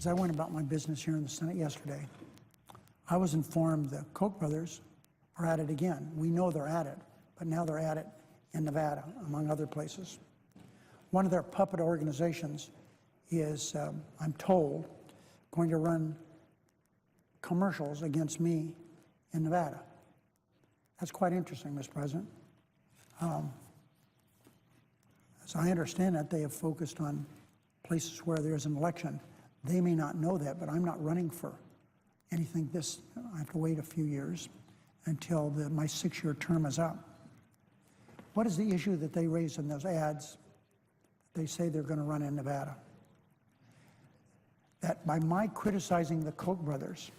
As I went about my business here in the Senate yesterday, I was informed the Koch brothers are at it again. We know they're at it, but now they're at it in Nevada, among other places. One of their puppet organizations is, I'm told, going to run commercials against me in Nevada. That's quite interesting, Mr. President. As I understand it, they have focused on places where there's an election. They may not know that, but I'm not running for anything I have to wait a few years until my 6-year term is up. What is the issue that they raise in those ads that they say they're going to run in Nevada? That by my criticizing the Koch brothers,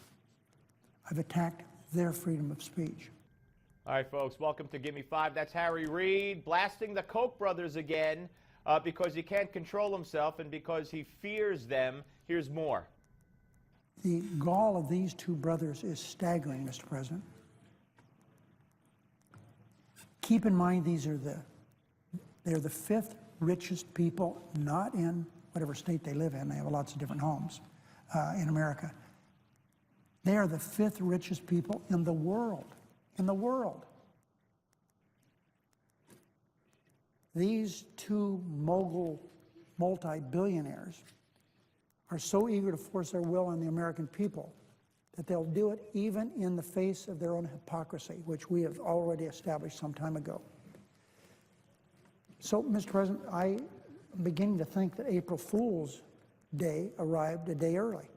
I've attacked their freedom of speech. All right, folks, welcome to Give Me Five. That's Harry Reid blasting the Koch brothers again because he can't control himself and because he fears them. Here's more. The gall of these two brothers is staggering, Mr. President. Keep in mind, they're the 5th richest people, not in whatever state they live in. They have lots of different homes in America. They are the 5th richest people in the world. In the world. These two mogul multi-billionaires are so eager to force their will on the American people that they'll do it even in the face of their own hypocrisy, which we have already established some time ago. So, Mr. President, I am beginning to think that April Fool's Day arrived a day early.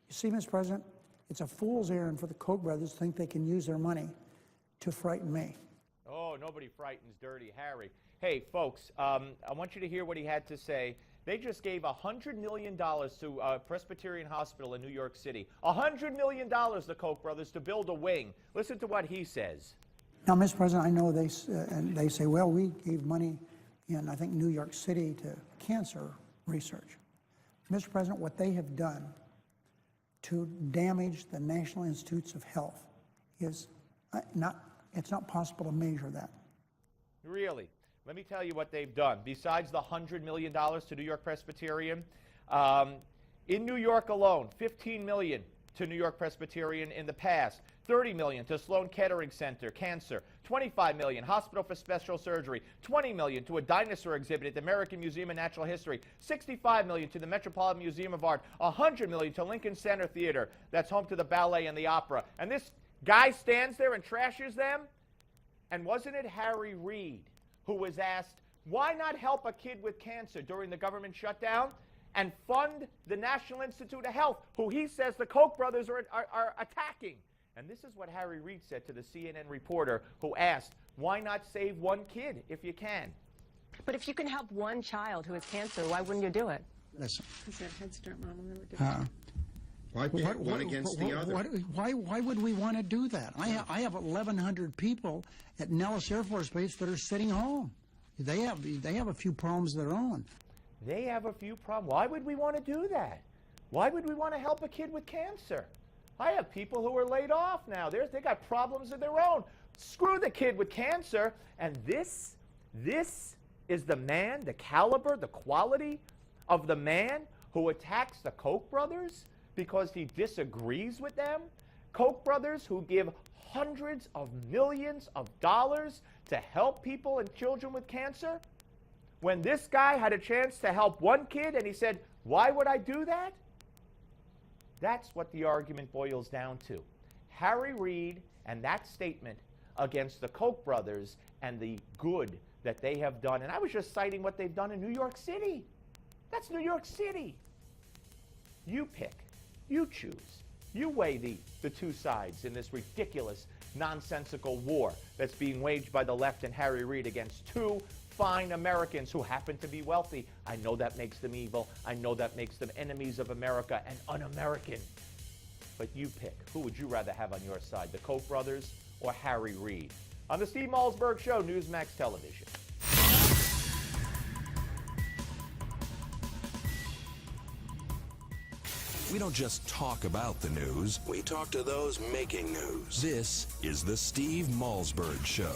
You see, Mr. President, it's a fool's errand for the Koch brothers to think they can use their money to frighten me. Oh, nobody frightens Dirty Harry. Hey, folks, I want you to hear what he had to say. They just gave $100 million to Presbyterian Hospital in New York City. $100 million, the Koch brothers, to build a wing. Listen to what he says. Now, Mr. President, I know they say, well, we gave money in, I think, New York City to cancer research. Mr. President, what they have done to damage the National Institutes of Health is it's not possible to measure that. Really? Let me tell you what they've done. Besides the $100 million to New York Presbyterian, in New York alone, $15 million to New York Presbyterian in the past, $30 million to Sloan Kettering Center, cancer, $25 million, Hospital for Special Surgery, $20 million to a dinosaur exhibit at the American Museum of Natural History, $65 million to the Metropolitan Museum of Art, $100 million to Lincoln Center Theater, that's home to the ballet and the opera. And this guy stands there and trashes them? And wasn't it Harry Reid who was asked, why not help a kid with cancer during the government shutdown and fund the National Institute of Health, who he says the Koch brothers are attacking? And this is what Harry Reid said to the CNN reporter who asked, why not save one kid if you can? But if you can help one child who has cancer, why wouldn't you do it? Listen. Because that Head Start model never did. Why pit one against the other? Why would we want to do that? I have 1,100 people at Nellis Air Force Base that are sitting home. They have a few problems of their own. They have a few problems. Why would we want to do that? Why would we want to help a kid with cancer? I have people who are laid off now. They got problems of their own. Screw the kid with cancer. And this is the man, the caliber, the quality of the man who attacks the Koch brothers because he disagrees with them? Koch brothers who give hundreds of millions of dollars to help people and children with cancer? When this guy had a chance to help one kid and he said, why would I do that? That's what the argument boils down to. Harry Reid and that statement against the Koch brothers and the good that they have done. And I was just citing what they've done in New York City. That's New York City. You pick. You choose. You weigh the two sides in this ridiculous, nonsensical war that's being waged by the left and Harry Reid against two fine Americans who happen to be wealthy. I know that makes them evil. I know that makes them enemies of America and un-American. But you pick. Who would you rather have on your side, the Koch brothers or Harry Reid? On the Steve Malzberg Show, Newsmax Television. We don't just talk about the news, we talk to those making news. This is the Steve Malzberg Show.